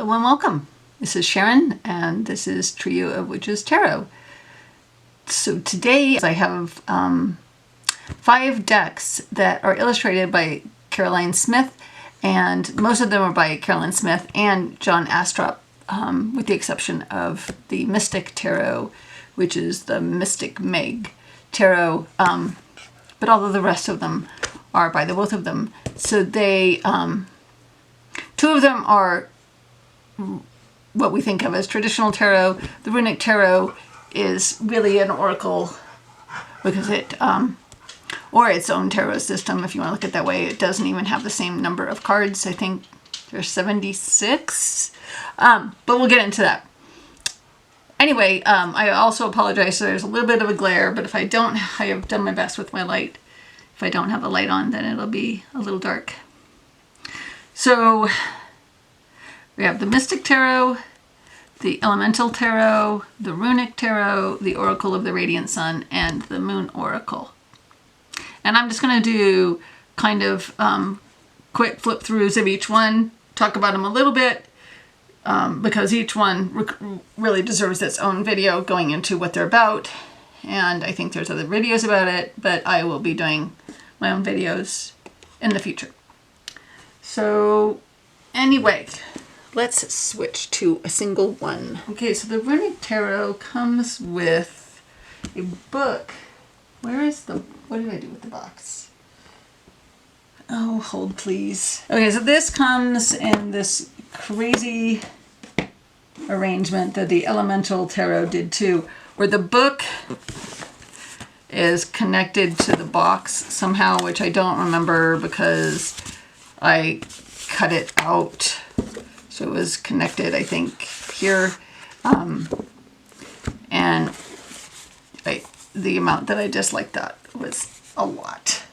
Hello and welcome. This is Sharon and this is Trio.of.Witches Tarot. So today I have 5 decks that are illustrated by Caroline Smith, and most of them are by Caroline Smith and John Astrop, with the exception of the Mystic Tarot, which is the Mystic Meg Tarot, but all of the rest of them are by the both of them. So they, 2 of them are what we think of as traditional tarot. The Runic Tarot is really an oracle because it, or its own tarot system, if you want to look at it that way. It doesn't even have the same number of cards. I think there's 76, but we'll get into that. Anyway, I also apologize, so there's a little bit of a glare, but if I don't, I have done my best with my light. If I don't have the light on, then it'll be a little dark. So we have the Mystic Tarot, the Elemental Tarot, the Runic Tarot, the Oracle of the Radiant Sun, and the Moon Oracle. And I'm just going to do kind of quick flip throughs of each one, talk about them a little bit, because each one really deserves its own video going into what they're about. And I think there's other videos about it, but I will be doing my own videos in the future. So anyway, let's switch to a single one. Okay, so the Runic Tarot comes with a book. Where is the, what did I do with the box? Oh, hold please. Okay, so this comes in this crazy arrangement that the Elemental Tarot did too, where the book is connected to the box somehow, which I don't remember because I cut it out. So it was connected, I think, here. And the amount that I disliked that was a lot.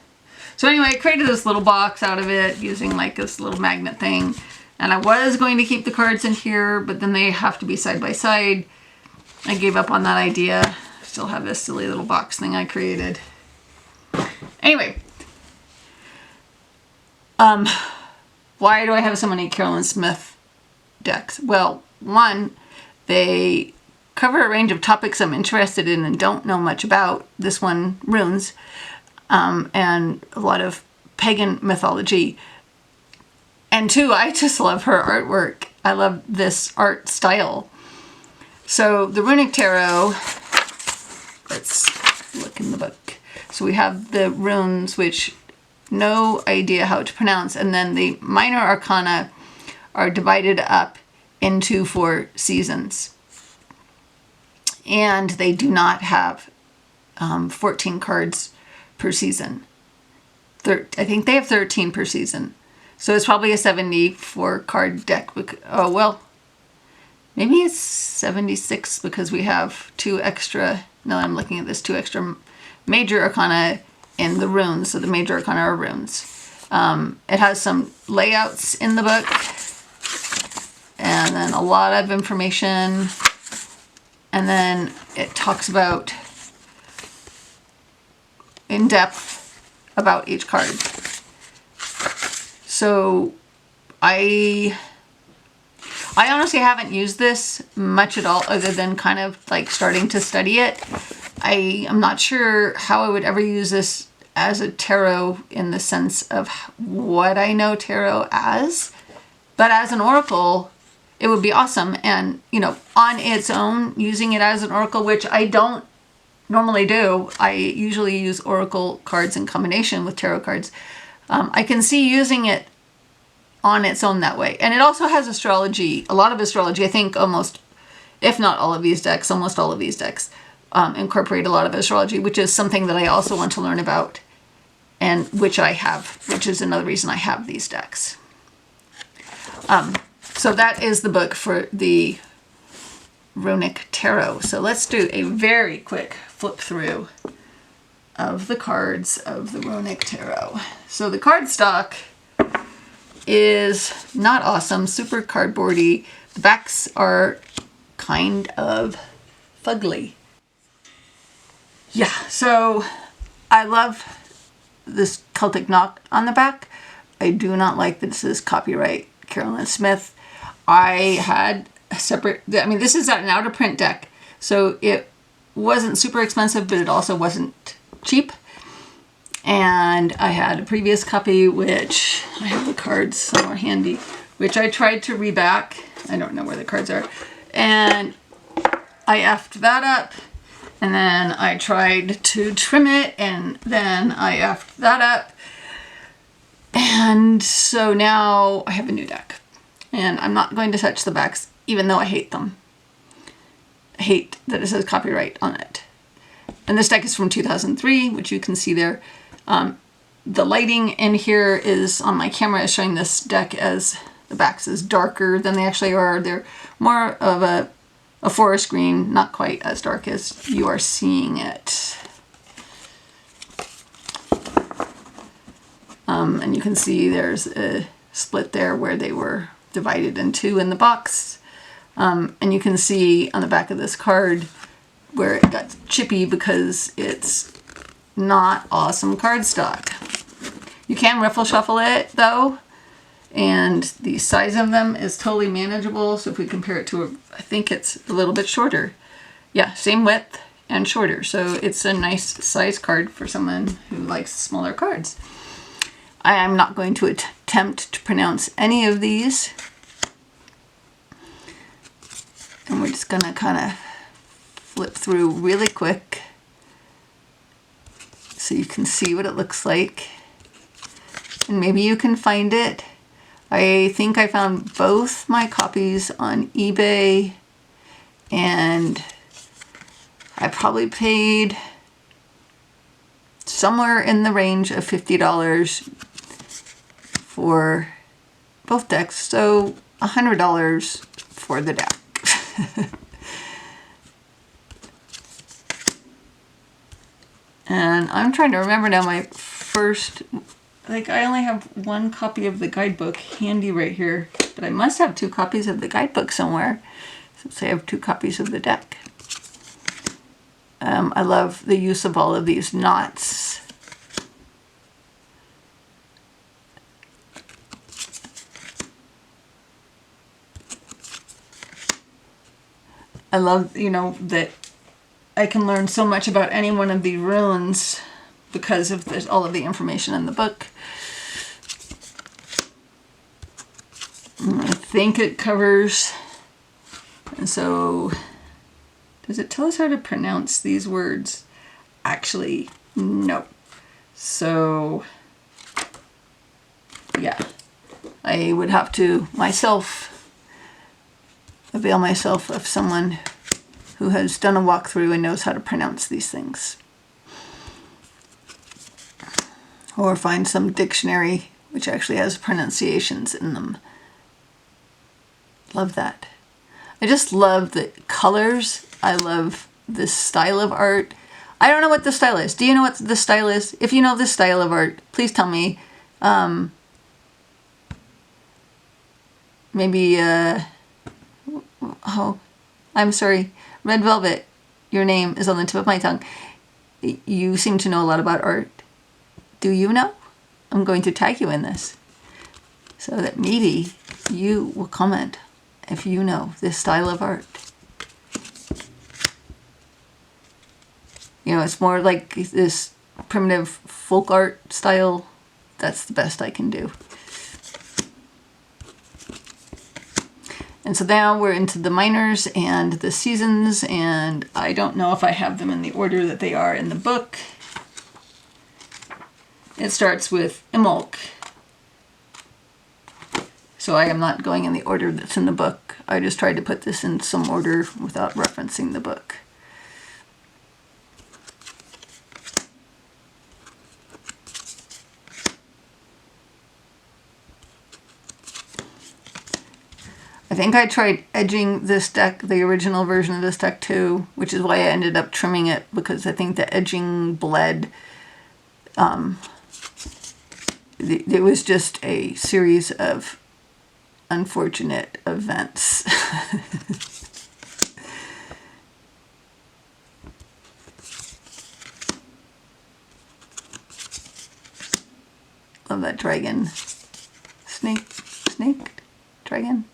So anyway, I created this little box out of it using like this little magnet thing. And I was going to keep the cards in here, but then they have to be side by side. I gave up on that idea. Still have this silly little box thing I created. Anyway. Why do I have so many Caroline Smith decks? Well, one, they cover a range of topics I'm interested in and don't know much about. This one, runes, and a lot of pagan mythology. And 2, I just love her artwork. I love this art style. So the Runic Tarot, let's look in the book. So we have the runes, which no idea how to pronounce, and then the minor arcana are divided up into 4 seasons. And they do not have 14 cards per season. I think they have 13 per season. So it's probably a 74 card deck. Oh, well, maybe it's 76 because we have 2 extra, now I'm looking at this, 2 extra major arcana in the runes. So the major arcana are runes. It has some layouts in the book and then a lot of information. And then it talks about in depth about each card. So I honestly haven't used this much at all other than kind of like starting to study it. I am not sure how I would ever use this as a tarot in the sense of what I know tarot as, but as an oracle, it would be awesome. And, you know, on its own, using it as an oracle, which I don't normally do. I usually use oracle cards in combination with tarot cards. I can see using it on its own that way. And it also has astrology, a lot of astrology. I think almost, if not all of these decks, almost all of these decks incorporate a lot of astrology, which is something that I also want to learn about, and which I have, which is another reason I have these decks. So that is the book for the Runic Tarot. So let's do a very quick flip through of the cards of the Runic Tarot. So the cardstock is not awesome, super cardboardy. The backs are kind of fugly. Yeah, so I love this Celtic knot on the back. I do not like that this is copyright Caroline Smith. I had a separate, I mean, this is an out of print deck, so it wasn't super expensive, but it also wasn't cheap. And I had a previous copy, which I have the cards somewhere handy, which I tried to reback. I don't know where the cards are. And I effed that up. And then I tried to trim it, and then I effed that up. And so now I have a new deck. And I'm not going to touch the backs, even though I hate them. I hate that it says copyright on it. And this deck is from 2003, which you can see there. The lighting in here is, on my camera, is showing this deck as the backs is darker than they actually are. They're more of a forest green, not quite as dark as you are seeing it. And you can see there's a split there where they were divided in two in the box. And you can see on the back of this card where it got chippy because it's not awesome cardstock. You can riffle shuffle it though, and the size of them is totally manageable. So if we compare it to I think it's a little bit shorter. Yeah, same width and shorter. So it's a nice size card for someone who likes smaller cards. I am not going to attempt to pronounce any of these. And we're just gonna kind of flip through really quick so you can see what it looks like. And maybe you can find it. I think I found both my copies on eBay, and I probably paid somewhere in the range of $50 for both decks, so $100 for the deck. And I'm trying to remember now my first, like I only have one copy of the guidebook handy right here, but I must have 2 copies of the guidebook somewhere since I have 2 copies of the deck. I love the use of all of these knots. I love, you know, that I can learn so much about any one of the runes because of this, all of the information in the book. I think it covers, and so does it tell us how to pronounce these words? Actually, no. So yeah, I would have to myself avail myself of someone who has done a walkthrough and knows how to pronounce these things. Or find some dictionary which actually has pronunciations in them. Love that. I just love the colors. I love this style of art. I don't know what the style is. Do you know what the style is? If you know this style of art, please tell me. Maybe, oh, I'm sorry. Red Velvet, your name is on the tip of my tongue. You seem to know a lot about art. Do you know? I'm going to tag you in this so that maybe you will comment if you know this style of art. You know, it's more like this primitive folk art style. That's the best I can do. And so now we're into the minors and the seasons, and I don't know if I have them in the order that they are in the book. It starts with Imbolc. So I am not going in the order that's in the book. I just tried to put this in some order without referencing the book. I think I tried edging this deck, the original version of this deck too, which is why I ended up trimming it, because I think the edging bled. It was just a series of unfortunate events. Love that dragon. Snake? Dragon?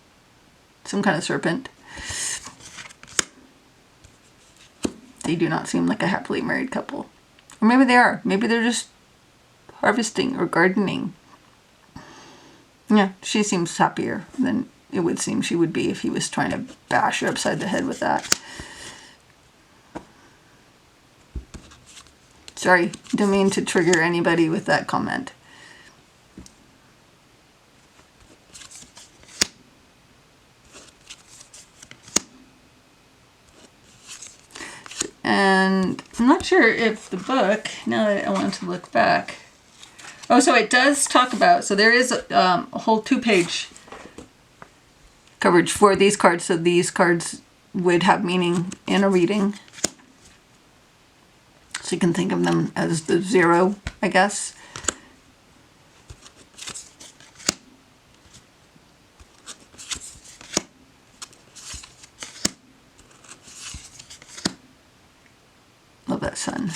some kind of serpent. They do not seem like a happily married couple. Or maybe they are. Maybe they're just harvesting or gardening. Yeah, she seems happier than it would seem she would be if he was trying to bash her upside the head with that. Sorry, don't mean to trigger anybody with that comment. And I'm not sure if the book, now that I want to look back. Oh, so it does talk about, so there is a whole 2-page coverage for these cards. So these cards would have meaning in a reading. So you can think of them as the 0, I guess. Love that sun.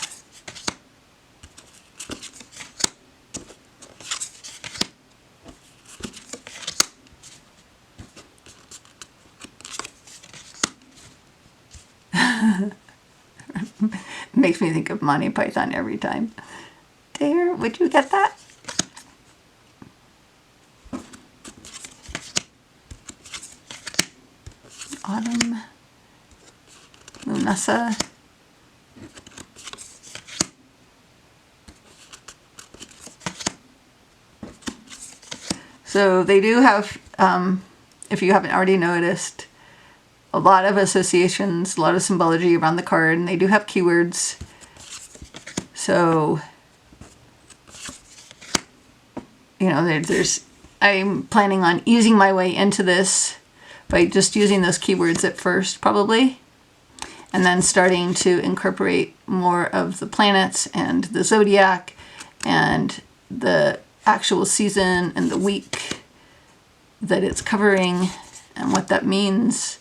Makes me think of Monty Python every time. There, would you get that? Autumn. Lunasa. So they do have, if you haven't already noticed, a lot of associations, a lot of symbology around the card, and they do have keywords. So, you know, I'm planning on easing my way into this by just using those keywords at first, probably, and then starting to incorporate more of the planets and the zodiac and the actual season and the week that it's covering and what that means.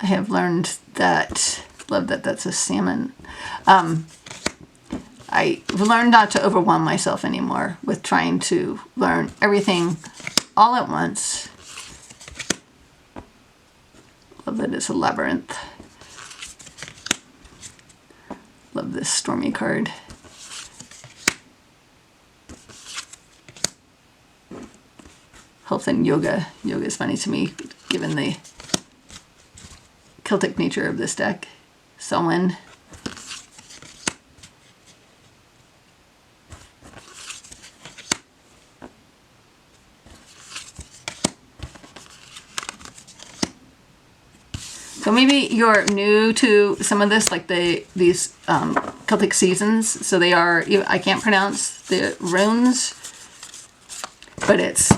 I have learned that, love that that's a salmon. I've learned not to overwhelm myself anymore with trying to learn everything all at once. Love that it's a labyrinth. Love this stormy card. Health and yoga. Yoga is funny to me, given the Celtic nature of this deck. Samhain. So maybe you're new to some of this, like these Celtic seasons. So they are, I can't pronounce the runes, but it's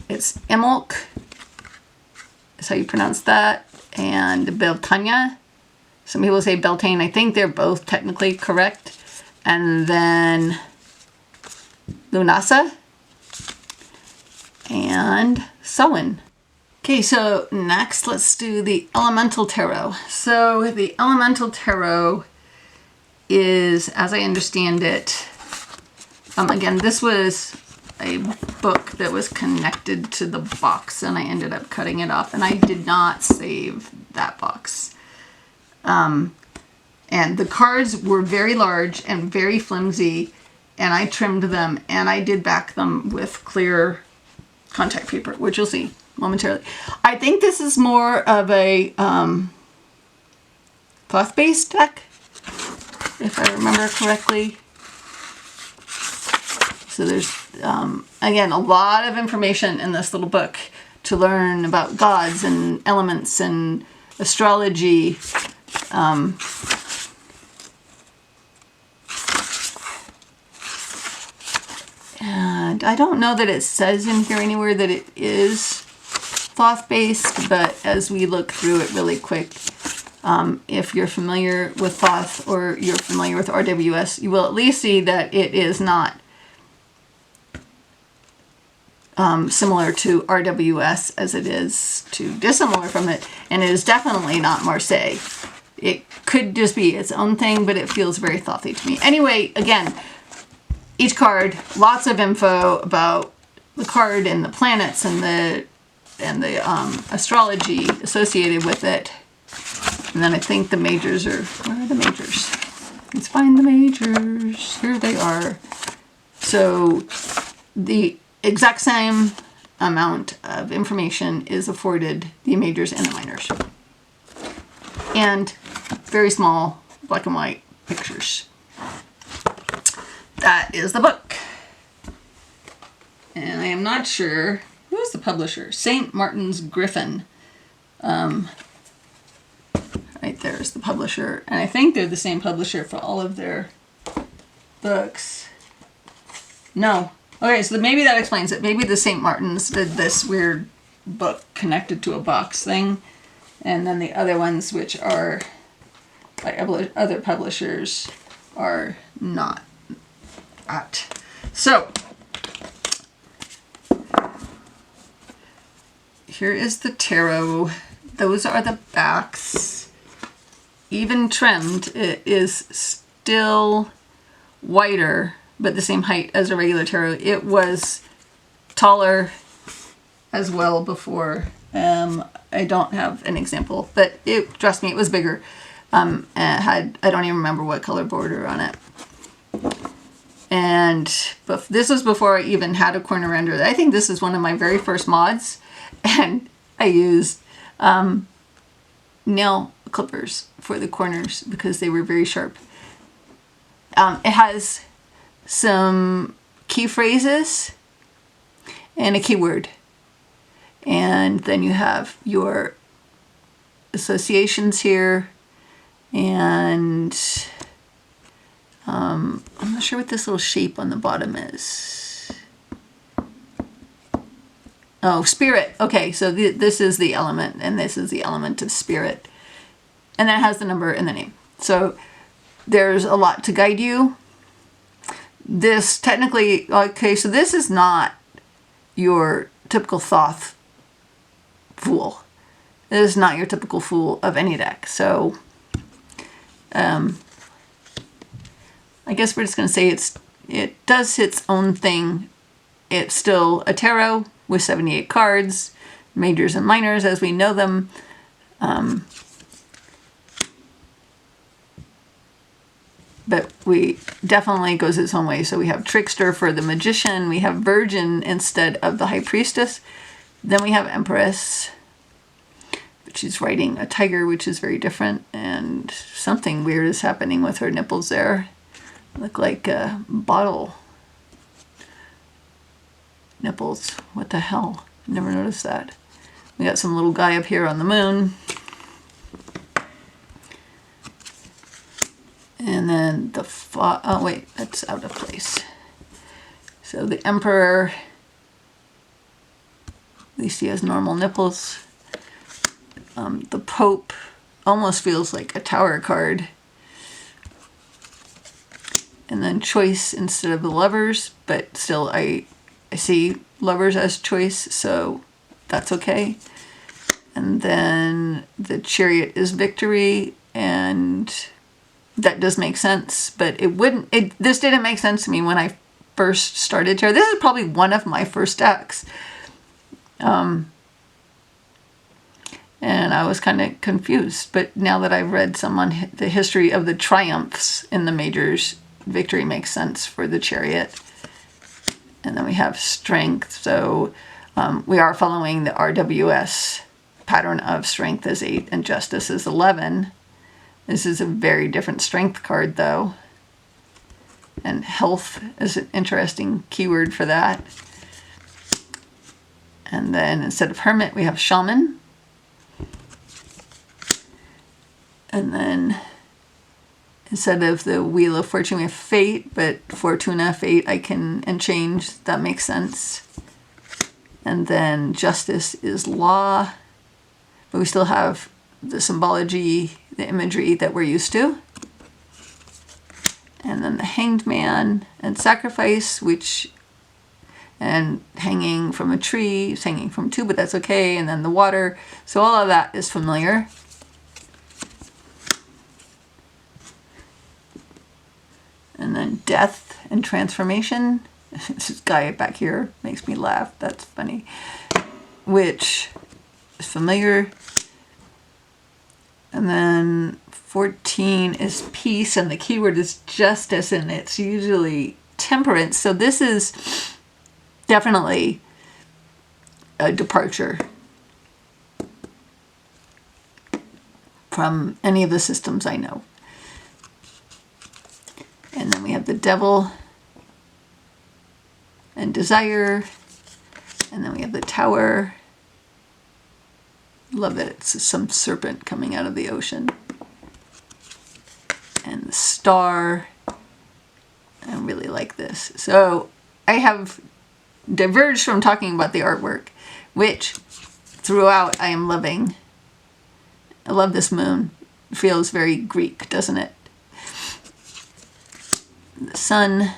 Imbolc, is how you pronounce that, and Beltane. Some people say Beltane. I think they're both technically correct. And then Lunasa and Samhain. Okay, so next let's do the Elemental Tarot. So the Elemental Tarot is, as I understand it, again, this was a book that was connected to the box and I ended up cutting it off and I did not save that box. And the cards were very large and very flimsy and I trimmed them and I did back them with clear contact paper, which you'll see momentarily. I think this is more of a cloth-based deck, if I remember correctly. So there's, again, a lot of information in this little book to learn about gods and elements and astrology. And I don't know that it says in here anywhere that it is Thoth-based, but as we look through it really quick, if you're familiar with Thoth or you're familiar with RWS, you will at least see that it is not similar to RWS as it is to dissimilar from it, and it is definitely not Marseille. It could just be its own thing, but it feels very Thothy to me. Anyway, again, each card, lots of info about the card and the planets and the astrology associated with it. And then I think the majors are, where are the majors? Let's find the majors. Here they are. So the exact same amount of information is afforded the majors and the minors. And very small black and white pictures. That is the book. And I am not sure, who is the publisher? St. Martin's Griffin. Right there is the publisher. And I think they're the same publisher for all of their books. No. Okay, so maybe that explains it. Maybe the St. Martin's did this weird book connected to a box thing. And then the other ones, which are by other publishers, are not at. So, here is the tarot. Those are the backs. Even trimmed, it is still wider, but the same height as a regular tarot. It was taller as well before. I don't have an example, but trust me, it was bigger. And it had, I don't even remember what color border on it. And this was before I even had a corner render. I think this is one of my very first mods, and I used nail clippers for the corners because they were very sharp. It has some key phrases and a keyword. And then you have your associations here, and I'm not sure what this little shape on the bottom is. Oh, spirit. Okay, so this is the element, and this is the element of spirit. And then it has the number and the name. So there's a lot to guide you. This technically, okay, so this is not your typical Thoth Fool. It is not your typical Fool of any deck. So I guess we're just going to say it does its own thing. It's still a tarot with 78 cards, majors and minors as we know them. But we definitely goes its own way. So we have Trickster for the Magician. We have Virgin instead of the High Priestess. Then we have Empress. But she's riding a tiger, which is very different. And something weird is happening with her nipples there. Look like bottle nipples. What the hell? Never noticed that. We got some little guy up here on the moon. And then the, oh wait, that's out of place. So the Emperor, at least he has normal nipples. The Pope almost feels like a Tower card. And then Choice instead of the Lovers, but still I see Lovers as choice, so that's okay. And then the Chariot is Victory, and that does make sense, but this didn't make sense to me when I first started tarot. This is probably one of my first decks. And I was kind of confused, but now that I've read some on the history of the triumphs in the majors, Victory makes sense for the Chariot. And then we have Strength, so we are following the RWS pattern of Strength as 8 and Justice as 11. This is a very different Strength card, though. And Health is an interesting keyword for that. And then instead of Hermit, we have Shaman. And then instead of the Wheel of Fortune, we have Fate, but Fortuna, Fate, and change. That makes sense. And then Justice is Law. But we still have the symbology, the imagery that we're used to. And then the Hanged Man and Sacrifice, and hanging from a tree, it's hanging from two, but that's okay. And then the water. So all of that is familiar. And then Death and Transformation. This guy back here makes me laugh. That's funny. Which is familiar. And then 14 is peace, and the keyword is justice, and it's usually temperance. So this is definitely a departure from any of the systems I know. And then we have the devil and desire. And then we have the tower. Love that it's some serpent coming out of the ocean. And the star. I really like this. So I have diverged from talking about the artwork, which throughout I am loving. I love this moon. It feels very Greek, doesn't it? The sun.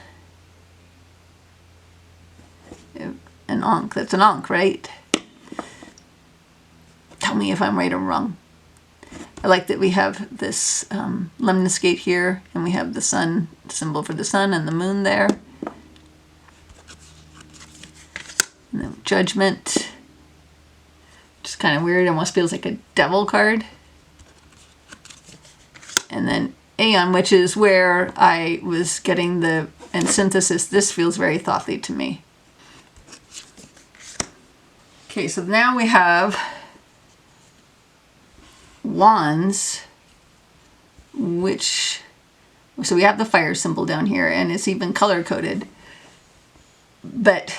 An Ankh. That's an Ankh, right? Tell me if I'm right or wrong. I like that we have this lemniscate here, and we have the sun, symbol for the sun, and the moon there. And then judgment. Just kind of weird. It almost feels like a devil card. And then Aeon, which is where I was getting the and synthesis. This feels very thoughty to me. Okay, so now we have wands, which, so we have the fire symbol down here, and it's even color coded. But,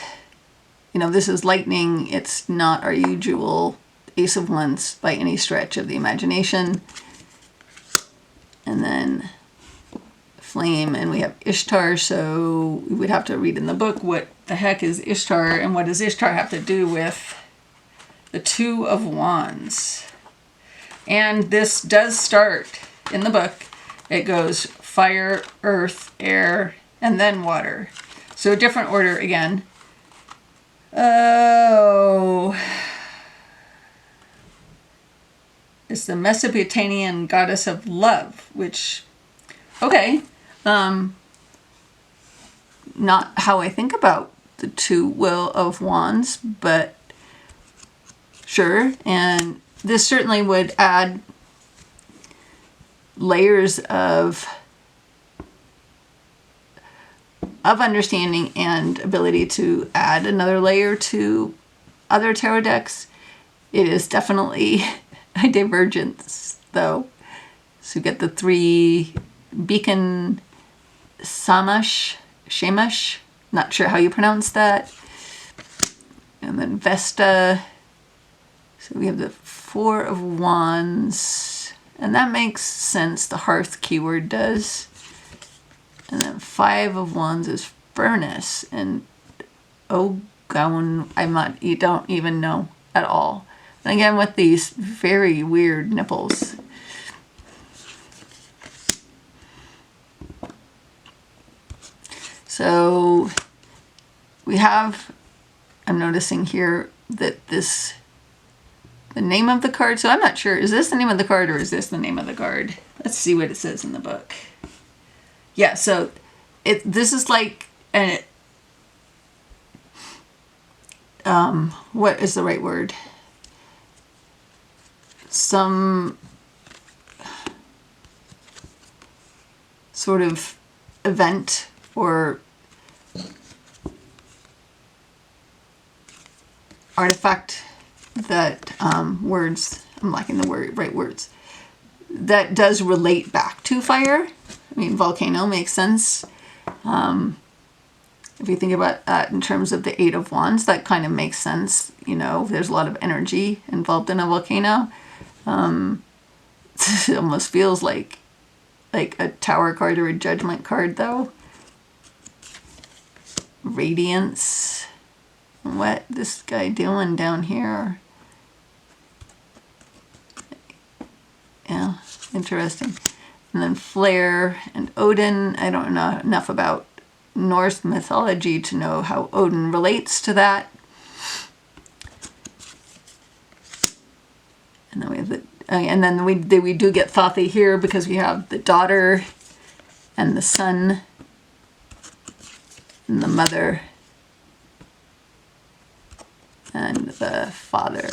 you know, this is lightning. It's not our usual Ace of Wands by any stretch of the imagination. And then flame, and we have Ishtar, so we would have to read in the book what the heck is Ishtar, and what does Ishtar have to do with the Two of Wands. And this does start in the book. It goes fire, earth, air, and then water. So a different order again. Oh, it's the Mesopotamian goddess of love, which, okay, not how I think about the Two of Wands, but sure. And this certainly would add layers of understanding and ability to add another layer to other tarot decks. It is definitely a divergence, though. So you get the 3 beacon Shamash, not sure how you pronounce that. And then Vesta. So we have the 4 of Wands, and that makes sense. The hearth keyword does. And then 5 of Wands is furnace, and Ogaon, you don't even know at all. And again, with these very weird nipples. So we have, I'm noticing here that this, the name of the card, so I'm not sure, is this the name of the card or is this the name of the card? Let's see what it says in the book. Yeah, so this is like a, what is the right word? Some sort of event or artifact that words, I'm lacking the right words, that does relate back to fire. I mean, volcano makes sense. If you think about that in terms of the 8 of Wands, that kind of makes sense. You know, there's a lot of energy involved in a volcano. It almost feels like a tower card or a judgment card, though. Radiance. What this guy doing down here? Yeah, interesting. And then flare and Odin. I don't know enough about Norse mythology to know how Odin relates to that. And then we have the, and then we do get Thothi here because we have the daughter and the son. And and the Mother and the Father.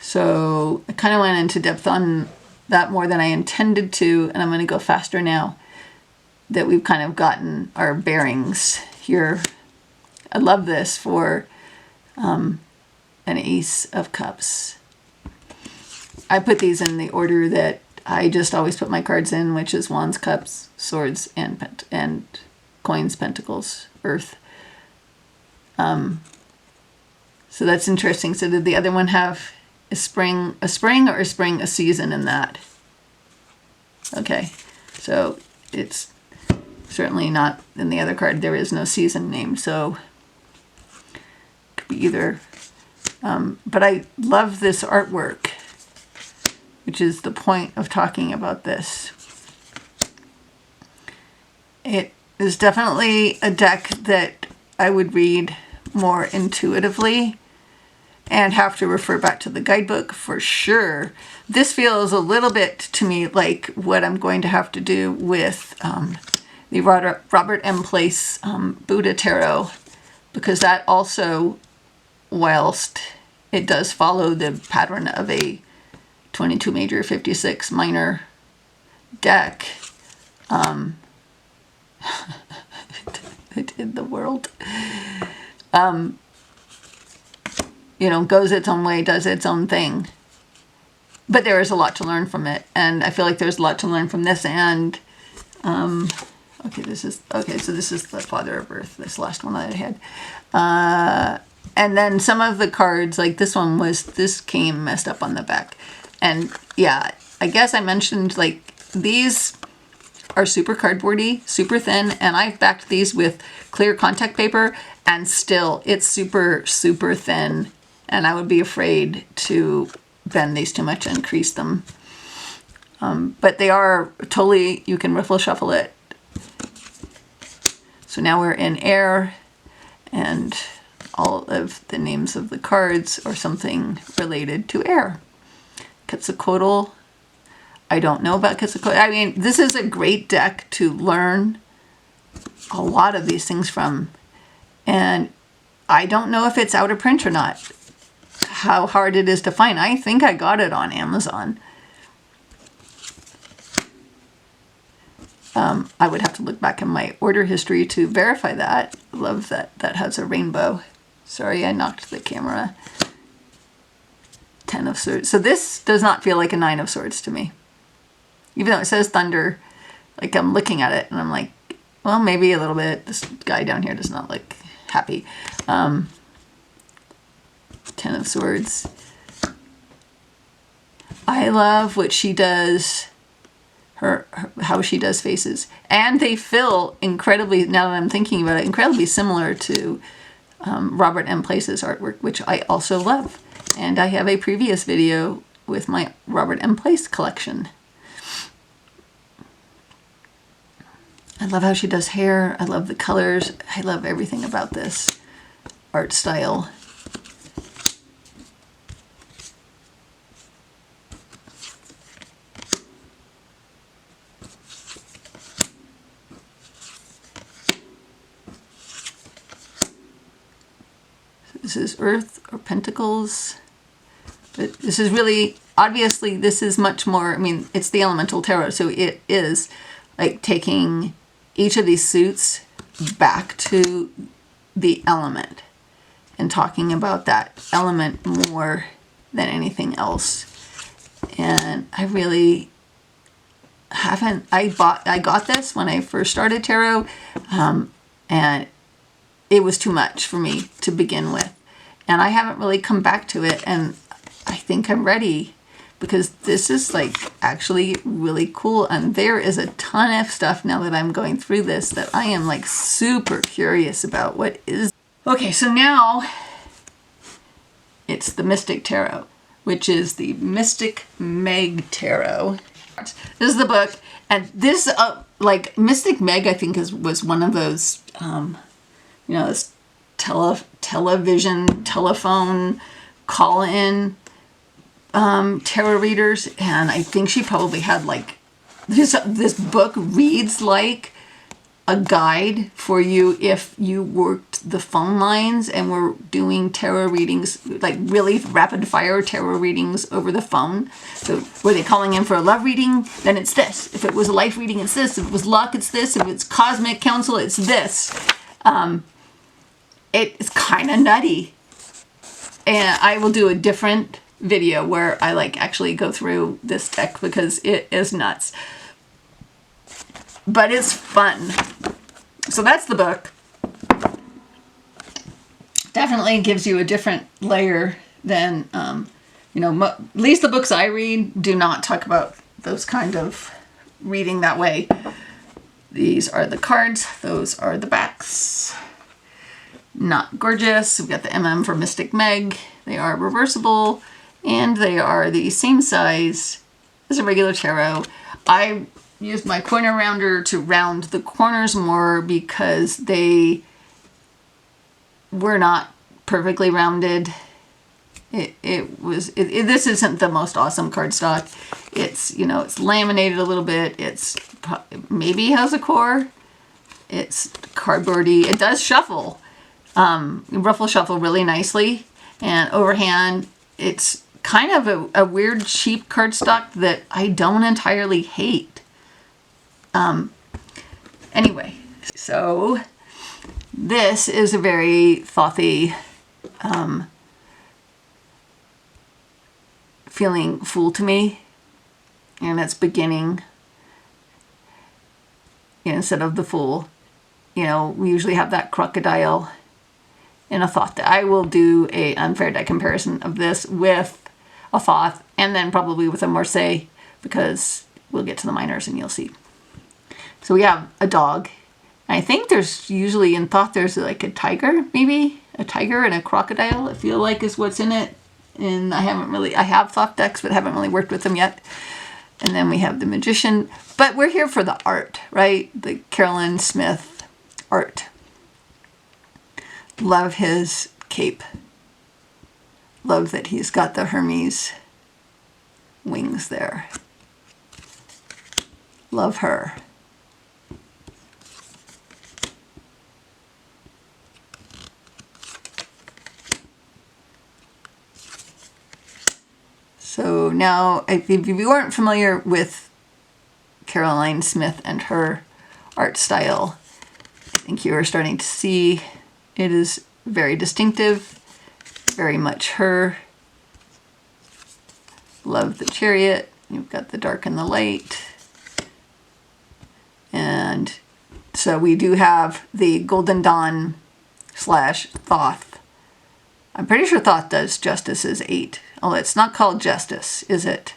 So I kind of went into depth on that more than I intended to, and I'm going to go faster now that we've kind of gotten our bearings here. I love this for an Ace of Cups. I put these in the order that I just always put my cards in, which is Wands, Cups, Swords, and Coins, Pentacles, Earth. So that's interesting. So did the other one have a spring, a season in that? Okay, so it's certainly not in the other card. There is no season named, so it could be either. But I love this artwork, which is the point of talking about this. It is definitely a deck that I would read more intuitively and have to refer back to the guidebook for sure. This feels a little bit to me like what I'm going to have to do with the Robert M. Place Buddha Tarot, because that also, whilst it does follow the pattern of a 22 major, 56 minor deck, it did the world. You know, goes its own way, does its own thing. But there is a lot to learn from it, and I feel like there's a lot to learn from this. And okay, so this is the Father of Earth, this last one that I had. And then some of the cards, like this came messed up on the back. And yeah, I guess I mentioned like these are super cardboardy, super thin, and I've backed these with clear contact paper, and still it's super, super thin, and I would be afraid to bend these too much and crease them. But they are totally, you can riffle shuffle it. So now we're in air, and all of the names of the cards are something related to air. Quetzalcoatl. I don't know about Quetzalcoatl. I mean, this is a great deck to learn a lot of these things from. And I don't know if it's out of print or not, how hard it is to find. I think I got it on Amazon. I would have to look back in my order history to verify that. Love that that has a rainbow. Sorry, I knocked the camera. 10 of Swords. So this does not feel like a 9 of Swords to me. Even though it says thunder, like I'm looking at it and I'm like, well, maybe a little bit. This guy down here does not look happy. 10 of Swords. I love what she does, how she does faces. And they feel incredibly, now that I'm thinking about it, incredibly similar to Robert M. Place's artwork, which I also love. And I have a previous video with my Robert M. Place collection. I love how she does hair. I love the colors. I love everything about this art style. This is Earth or Pentacles. But this is really, obviously, this is much more, I mean, it's the Elemental Tarot, so it is like taking each of these suits back to the element and talking about that element more than anything else. And I really haven't, I got this when I first started tarot, and it was too much for me to begin with. And I haven't really come back to it, and I think I'm ready, because this is like actually really cool. And there is a ton of stuff now that I'm going through this that I am like super curious about. What is, okay, so now it's the Mystic Tarot, which is the Mystic Meg Tarot. This is the book, and this like Mystic Meg, I think was one of those you know, this telephone call-in tarot readers, and I think she probably had like this book reads like a guide for you if you worked the phone lines and were doing tarot readings, like really rapid fire tarot readings over the phone. So were they calling in for a love reading? Then it's this. If it was a life reading, it's this. If it was luck, it's this. If it's cosmic counsel, it's this. It's kind of nutty. And I will do a different video where I like actually go through this deck because it is nuts. But it's fun. So that's the book. Definitely gives you a different layer than, you know, at least the books I read do not talk about those kind of reading that way. These are the cards. Those are the backs. Not gorgeous. We've got the MM for Mystic Meg. They are reversible and they are the same size as a regular tarot. I used my corner rounder to round the corners more because they were not perfectly rounded. This isn't the most awesome cardstock. It's, you know, it's laminated a little bit. It's maybe has a core. It's cardboardy. It does shuffle. Ruffle shuffle really nicely. And overhand, it's kind of a weird cheap cardstock that I don't entirely hate. Anyway, so this is a very thothy, feeling Fool to me, and it's beginning, you know, instead of the Fool. You know, we usually have that crocodile in a Thoth. I will do a unfair deck comparison of this with a Thoth and then probably with a Marseille because we'll get to the minors and you'll see. So we have a dog. I think there's usually in Thoth there's like a tiger, maybe a tiger and a crocodile. I feel like is what's in it. And I have Thoth decks, but haven't really worked with them yet. And then we have the magician, but we're here for the art, right? The Carolyn Smith art. Love his cape. Love that he's got the Hermes wings there. Love her. So now, if you weren't familiar with Caroline Smith and her art style, I think you are starting to see it is very distinctive, very much her. Love the chariot. You've got the dark and the light. And so we do have the Golden Dawn / Thoth. I'm pretty sure Thoth does Justice as 8. Oh, it's not called Justice, is it?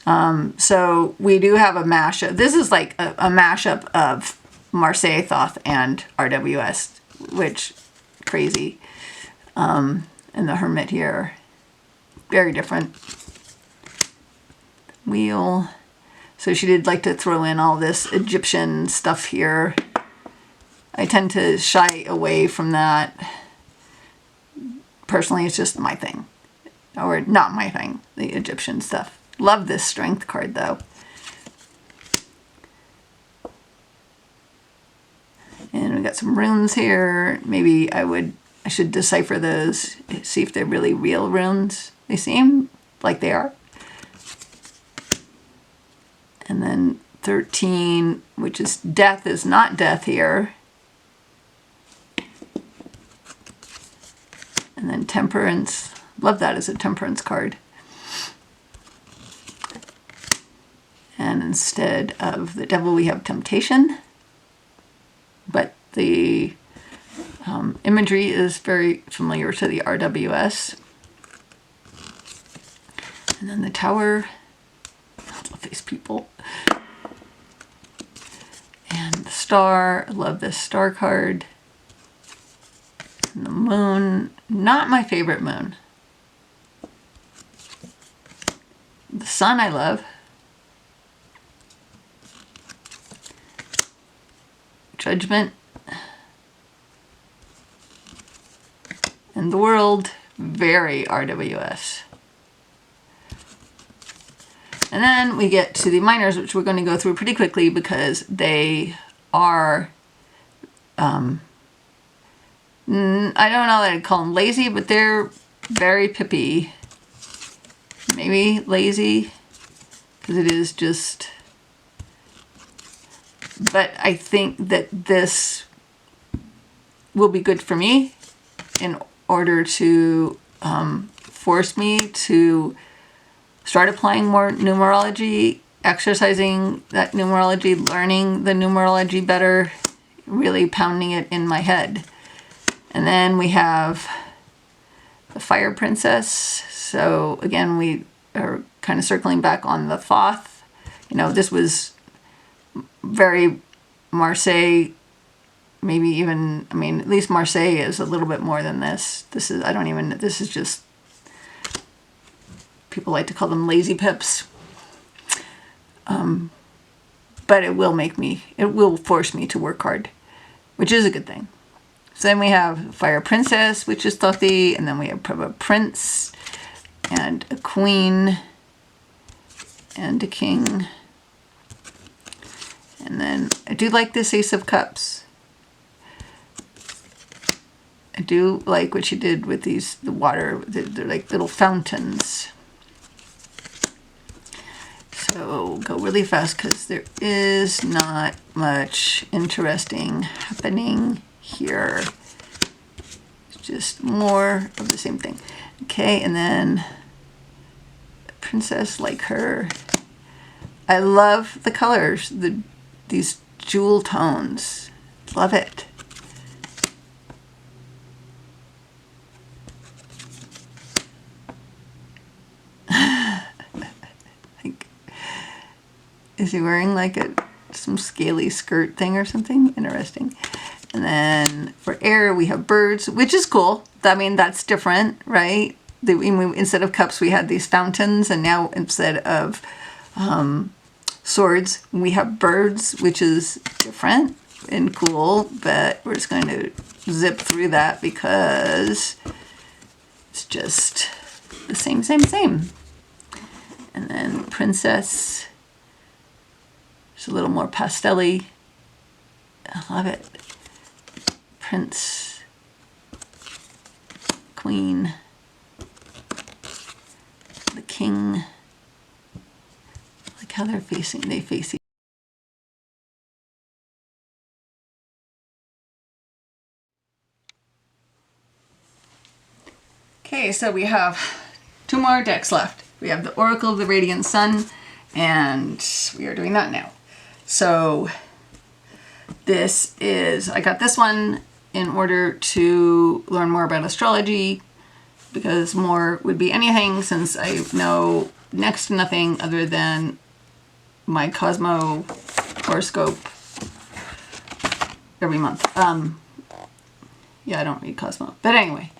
So we do have a mashup. This is like a mashup of Marseille Thoth and RWS, which crazy. And the Hermit here, very different. Wheel. So she did like to throw in all this Egyptian stuff here. I tend to shy away from that. Personally, it's just my thing. Or not my thing, the Egyptian stuff. Love this strength card though. And we got some runes here. Maybe I should decipher those, see if they're really real runes. They seem like they are. And then 13, which is death, is not death here. And then temperance. Love that as a temperance card. And instead of the devil, we have temptation. But the imagery is very familiar to the RWS. And then the tower. I love these people. And the star. I love this star card. And the moon. Not my favorite moon. The sun I love. Judgment. And the world, very RWS. And then we get to the minors, which we're going to go through pretty quickly because they are, I don't know that I'd call them lazy, but they're very pippy. Maybe lazy, because it is just, but I think that this will be good for me in order to force me to start applying more numerology, exercising that numerology, learning the numerology better, really pounding it in my head. And then we have the Fire Princess. So again, we are kind of circling back on the Thoth. You know, this was very Marseille, maybe even, I mean, at least Marseille is a little bit more than this. This is, this is just, people like to call them lazy pips. But it will force me to work hard, which is a good thing. So then we have Fire Princess, which is Thothy, and then we have a Prince, and a Queen, and a King. And then I do like this Ace of Cups. I do like what she did with these, the water, they're like little fountains. So go really fast because there is not much interesting happening here. It's just more of the same thing. Okay, and then the Princess, like her. I love the colors, these jewel tones. Love it. Is he wearing like some scaly skirt thing or something? Interesting. And then for air, we have birds, which is cool. I mean, that's different, right? Instead of cups, we had these fountains, and now instead of swords, we have birds, which is different and cool, but we're just going to zip through that because it's just the same. And then Princess. It's a little more pastel-y. I love it. Prince, Queen, the King. Like how they face each. Okay, so we have 2 more decks left. We have the Oracle of the Radiant Sun, and we are doing that now. So this is, I got this one in order to learn more about astrology, because more would be anything since I know next to nothing other than my Cosmo horoscope every month. Yeah, I don't read Cosmo, but anyway.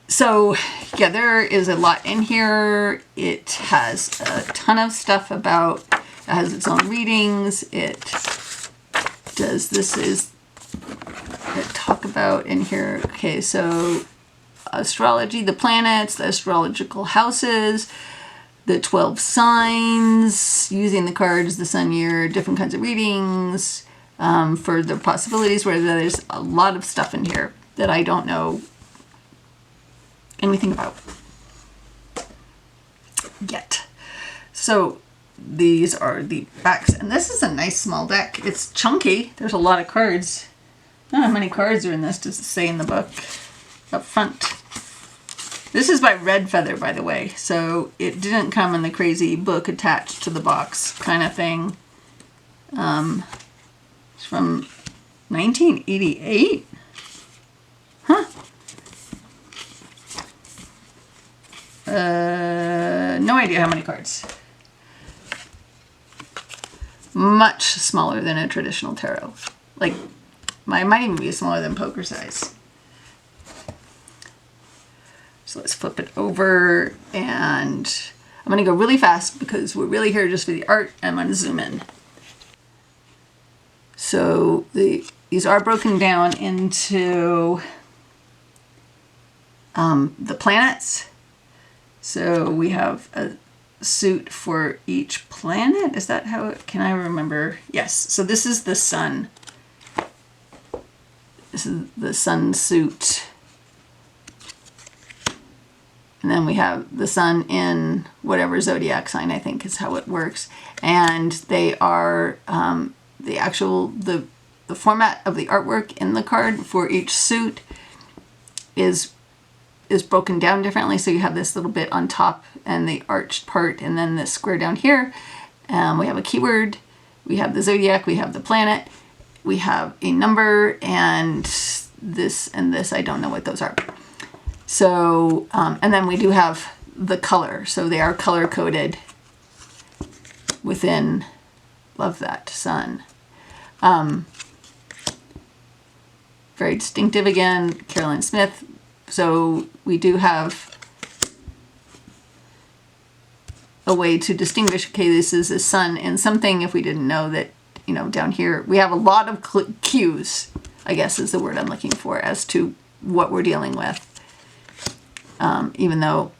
So yeah, there is a lot in here. It has a ton of stuff about, it has its own readings. It does, this is, it talk about in here. Okay, so astrology, the planets, the astrological houses, the 12 signs, using the cards, the sun, year, different kinds of readings, for the possibilities, where there's a lot of stuff in here that I don't know anything about yet. So these are the backs, and this is a nice small deck. It's chunky. There's a lot of cards. I don't know how many cards are in this, does it say in the book up front. This is by Red Feather, by the way, so it didn't come in the crazy book attached to the box kind of thing. It's from 1988? Huh. No idea how many cards. Much smaller than a traditional tarot. Like, might even be smaller than poker size. So let's flip it over, and I'm going to go really fast because we're really here just for the art. I'm going to zoom in. So these are broken down into the planets. So we have a suit for each planet. Is that how can I remember? Yes. So this is the sun. This is the sun suit. And then we have the sun in whatever zodiac sign, I think is how it works. And they are the format of the artwork in the card for each suit is broken down differently. So you have this little bit on top and the arched part, and then this square down here. We have a keyword, we have the zodiac, we have the planet, we have a number, and this and this. I don't know what those are. So, and then we do have the color. So they are color coded within, love that, sun. Very distinctive again, Carolyn Smith. So we do have a way to distinguish, okay, this is a sun in something, if we didn't know that, you know, down here, we have a lot of cues, I guess is the word I'm looking for, as to what we're dealing with. Even though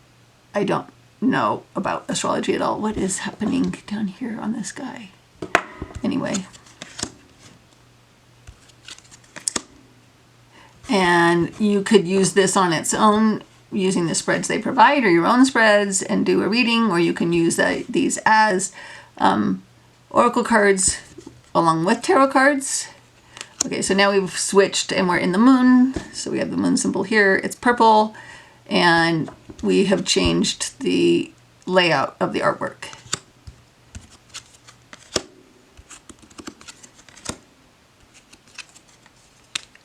I don't know about astrology at all. What is happening down here on this guy? Anyway. And you could use this on its own using the spreads they provide, or your own spreads, and do a reading, or you can use these as oracle cards along with tarot cards. Okay, so now we've switched and we're in the moon. So we have the moon symbol here. It's purple. And we have changed the layout of the artwork.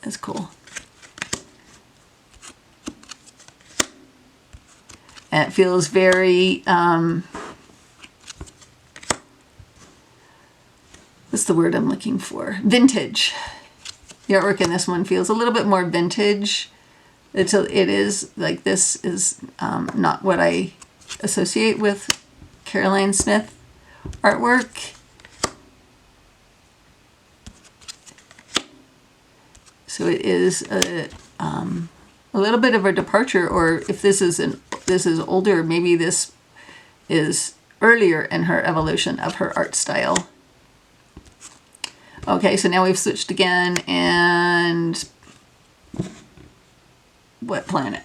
That's cool. And it feels very, what's the word I'm looking for? Vintage. The artwork in this one feels a little bit more vintage. It is like, this is not what I associate with Caroline Smith artwork. So it is a little bit of a departure, or if this is older, maybe this is earlier in her evolution of her art style. Okay, so now we've switched again, and what planet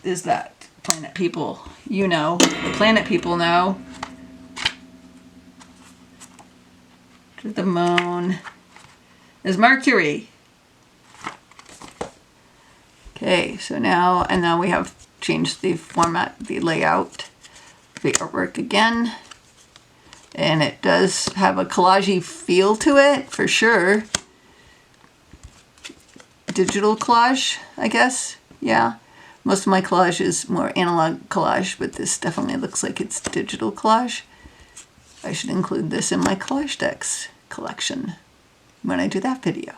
is that? Planet people, you know. The planet people know. The moon is Mercury. Okay, so now we have changed the format, the layout, the artwork again. And it does have a collage-y feel to it, for sure. Digital collage, I guess. Yeah, most of my collage is more analog collage, but this definitely looks like it's digital collage. I should include this in my collage decks collection when I do that video.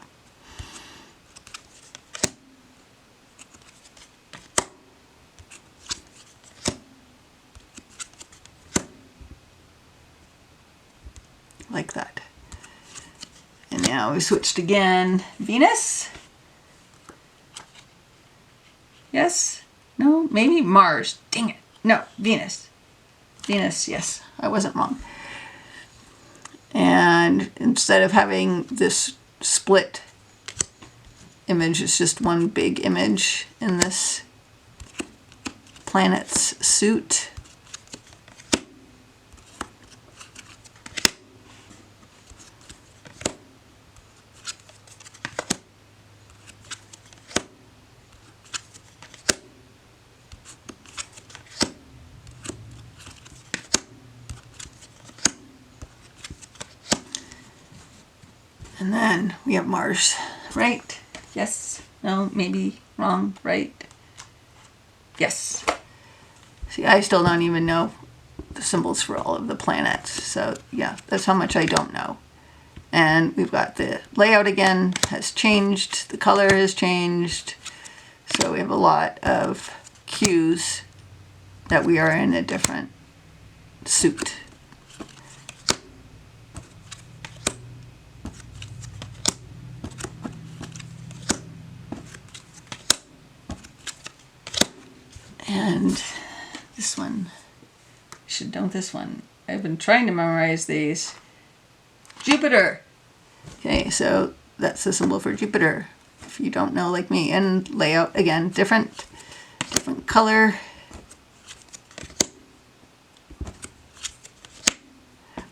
Like that. And now we switched again. Venus? Yes? No? Maybe Mars. Dang it. No, Venus. Venus, yes. I wasn't wrong. And instead of having this split image, it's just one big image in this planet's suit. And then we have Mars, right? Yes, no, maybe wrong, right? Yes. See, I still don't even know the symbols for all of the planets. So yeah, that's how much I don't know. And we've got the layout again has changed. The color has changed. So we have a lot of cues that we are in a different suit. And this one should know this one. I've been trying to memorize these. Jupiter. Okay, so that's the symbol for Jupiter, if you don't know like me. And layout, again, different color.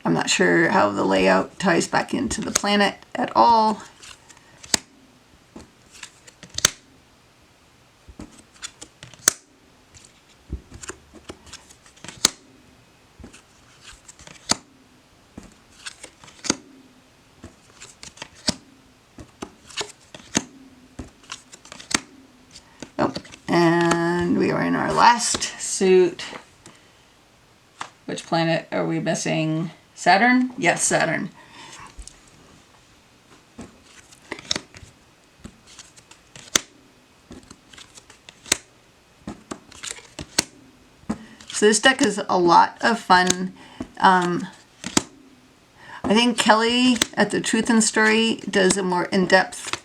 I'm not sure how the layout ties back into the planet at all. Oh, and we are in our last suit. Which planet are we missing? Saturn? Yes, Saturn. So this deck is a lot of fun. I think Kelly at the Truth and Story does a more in-depth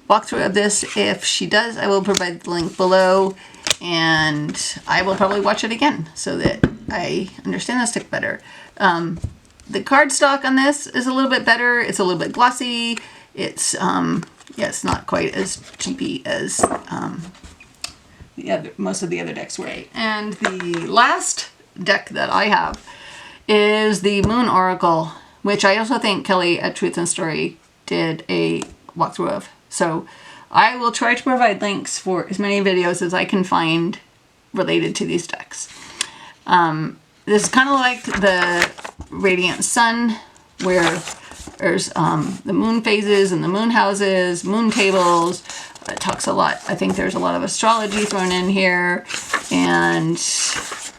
walkthrough of this. If she does, I will provide the link below, and I will probably watch it again so that I understand this deck better. The cardstock on this is a little bit better. It's a little bit glossy. It's yeah, it's not quite as cheapy as most of the other decks were. And the last deck that I have is the Moon Oracle, which I also think Kelly at Truth and Story did a walkthrough of. So I will try to provide links for as many videos as I can find related to these decks. This is kind of like the Radiant Sun, where there's the moon phases and the moon houses, moon tables. It talks a lot. I think there's a lot of astrology thrown in here, and this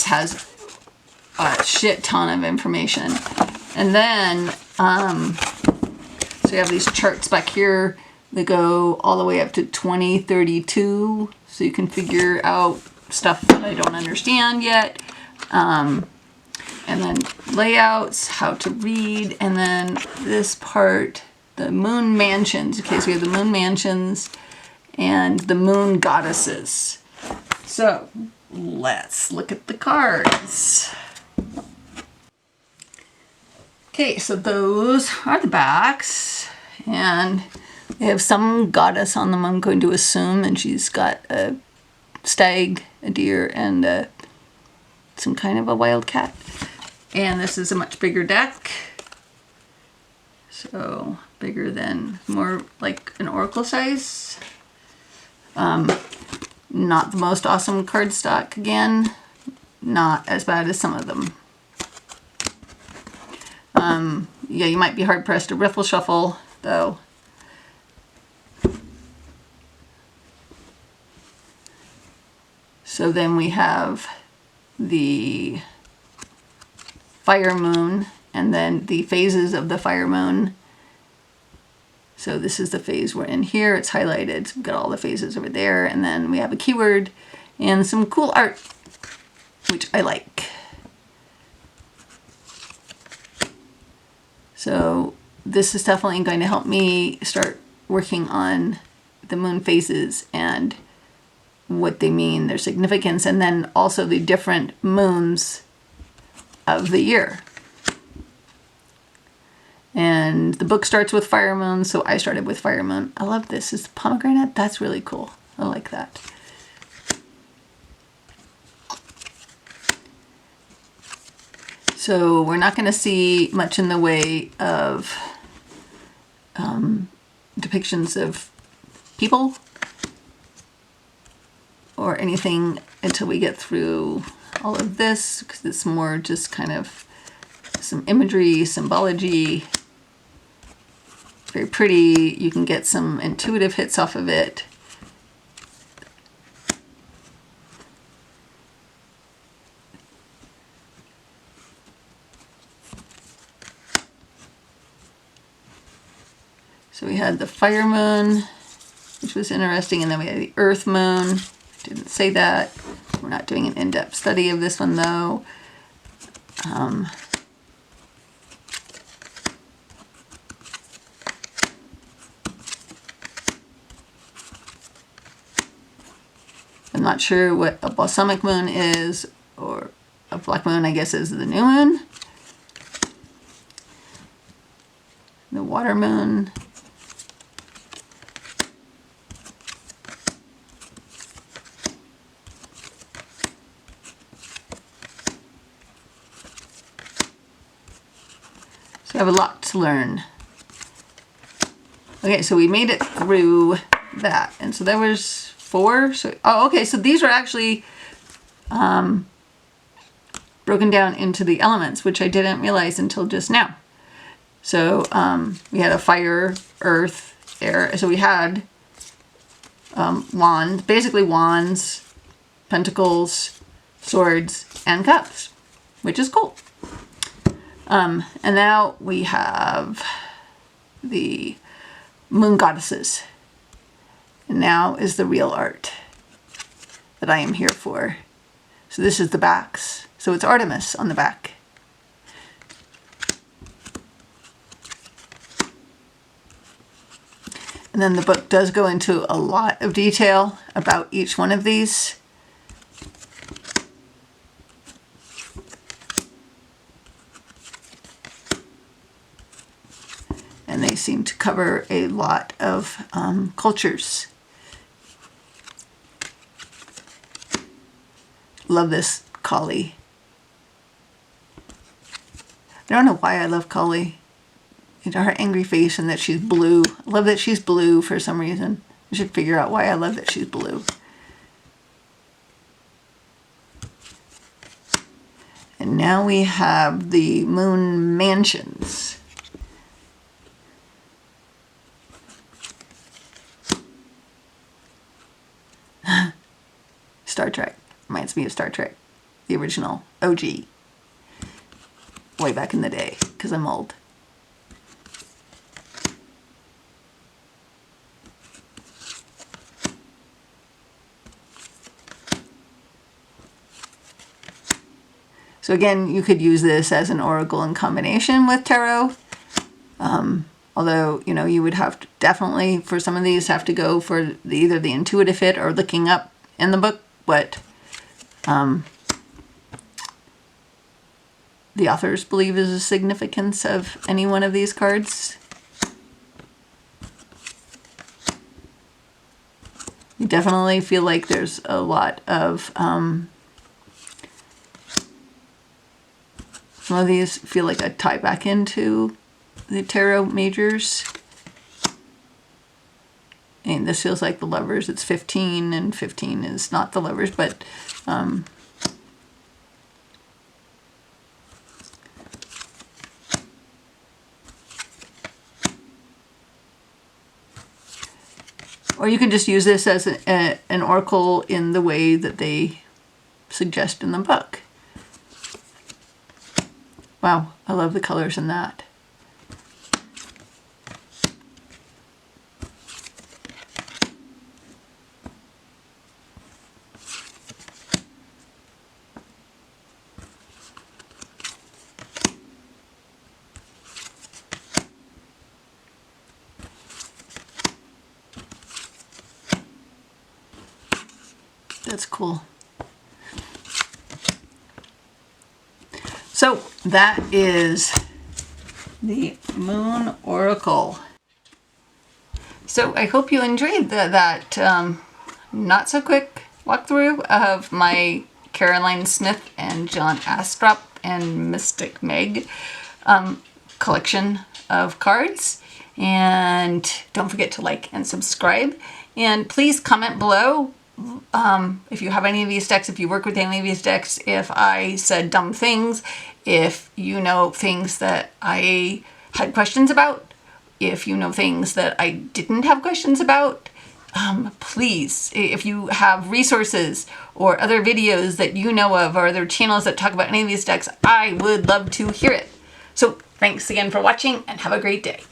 has a shit ton of information. And then so you have these charts back here that go all the way up to 2032, so you can figure out stuff that I don't understand yet. And then layouts, how to read, and then this part, the moon mansions. Okay, so we have the moon mansions and the moon goddesses. So let's look at the cards. Okay, so those are the backs, and they have some goddess on them, I'm going to assume, and she's got a stag, a deer, and some kind of a wild cat. And this is a much bigger deck, so bigger than, more like an oracle size. Not the most awesome cardstock, again, not as bad as some of them. Yeah, you might be hard pressed to riffle shuffle though. So then we have the fire moon, and then the phases of the fire moon. So this is the phase we're in here. It's highlighted. So we've got all the phases over there, and then we have a keyword and some cool art, which I like. So this is definitely going to help me start working on the moon phases and what they mean, their significance, and then also the different moons of the year. And the book starts with fire moon, so I started with fire moon. I love this. Is the pomegranate? That's really cool. I like that. So we're not going to see much in the way of depictions of people or anything until we get through all of this, because it's more just kind of some imagery, symbology. Very pretty. You can get some intuitive hits off of it. So we had the fire moon, which was interesting, and then we had the earth moon. Didn't say that. We're not doing an in-depth study of this one though. I'm not sure what a balsamic moon is Black moon, I guess, is the new moon. The water moon. So I have a lot to learn. Okay, so we made it through that. And so there was 4. So, oh, okay, so these are actually broken down into the elements, which I didn't realize until just now. So we had a fire, earth, air. So we had wands, basically wands, pentacles, swords, and cups, which is cool. And now we have the moon goddesses. And now is the real art that I am here for. So this is the backs. So it's Artemis on the back. And then the book does go into a lot of detail about each one of these. And they seem to cover a lot of cultures. Love this Kali. I don't know why I love Kali. You know, her angry face and that she's blue. I love that she's blue for some reason. I should figure out why I love that she's blue. And now we have the moon mansions. Star Trek. Reminds me of Star Trek. The original OG. Way back in the day, because I'm old. So again, you could use this as an oracle in combination with tarot. Although, you know, you would have to definitely, for some of these, have to go for either the intuitive hit or looking up in the book what the authors believe is the significance of any one of these cards. You definitely feel like there's a lot of some of these feel like a tie back into the tarot majors. And this feels like the Lovers. It's 15, and 15 is not the Lovers, but or you can just use this as an oracle in the way that they suggest in the book. Wow, I love the colors in that. That's cool. So that is the Moon Oracle. So I hope you enjoyed that not so quick walkthrough of my Caroline Smith and John Astrop and Mystic Meg collection of cards. And don't forget to like and subscribe. And please comment below if you have any of these decks, if you work with any of these decks, if I said dumb things, if you know things that I had questions about, if you know things that I didn't have questions about, please, if you have resources or other videos that you know of or other channels that talk about any of these decks, I would love to hear it. So thanks again for watching and have a great day.